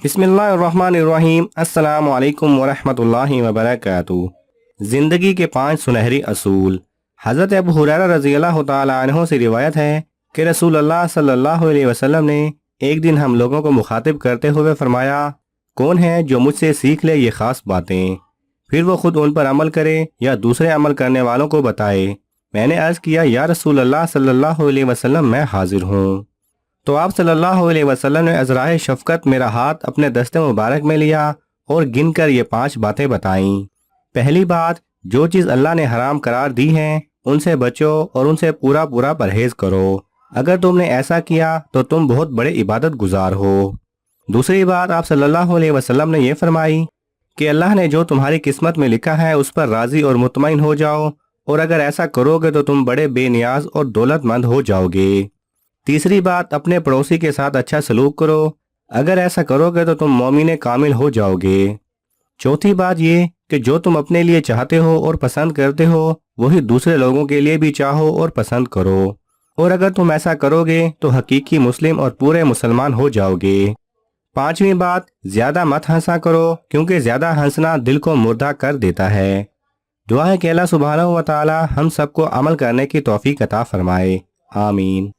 بسم اللہ الرحمن الرحیم۔ السلام علیکم ورحمۃ اللہ وبرکاتہ۔ زندگی کے 5 سنہری اصول۔ حضرت ابو ہریرہ رضی اللہ تعالی عنہ سے روایت ہے کہ رسول اللہ صلی اللہ علیہ وسلم نے ایک دن ہم لوگوں کو مخاطب کرتے ہوئے فرمایا، کون ہے جو مجھ سے سیکھ لے یہ خاص باتیں، پھر وہ خود ان پر عمل کرے یا دوسرے عمل کرنے والوں کو بتائے۔ میں نے عرض کیا، یا رسول اللہ صلی اللہ علیہ وسلم میں حاضر ہوں۔ تو آپ صلی اللہ علیہ وسلم نے عذرائے شفقت میرا ہاتھ اپنے دست مبارک میں لیا اور گن کر یہ 5 باتیں بتائیں۔ پہلی بات، جو چیز اللہ نے حرام قرار دی ہے ان سے بچو اور ان سے پورا پرہیز کرو۔ اگر تم نے ایسا کیا تو تم بہت بڑے عبادت گزار ہو۔ دوسری بات، آپ صلی اللہ علیہ وسلم نے یہ فرمائی کہ اللہ نے جو تمہاری قسمت میں لکھا ہے اس پر راضی اور مطمئن ہو جاؤ، اور اگر ایسا کرو گے تو تم بڑے بے نیاز اور دولت مند ہو جاؤ گے۔ تیسری بات، اپنے پڑوسی کے ساتھ اچھا سلوک کرو، اگر ایسا کرو گے تو تم مومن کامل ہو جاؤ گے۔ چوتھی بات یہ کہ جو تم اپنے لیے چاہتے ہو اور پسند کرتے ہو وہی دوسرے لوگوں کے لیے بھی چاہو اور پسند کرو، اور اگر تم ایسا کرو گے تو حقیقی مسلم اور پورے مسلمان ہو جاؤ گے۔ پانچویں بات، زیادہ مت ہنسا کرو کیونکہ زیادہ ہنسنا دل کو مردہ کر دیتا ہے۔ دعا ہے کہ اللہ سبحانہ و تعالی ہم سب کو عمل کرنے کی توفیق عطا فرمائے، آمین۔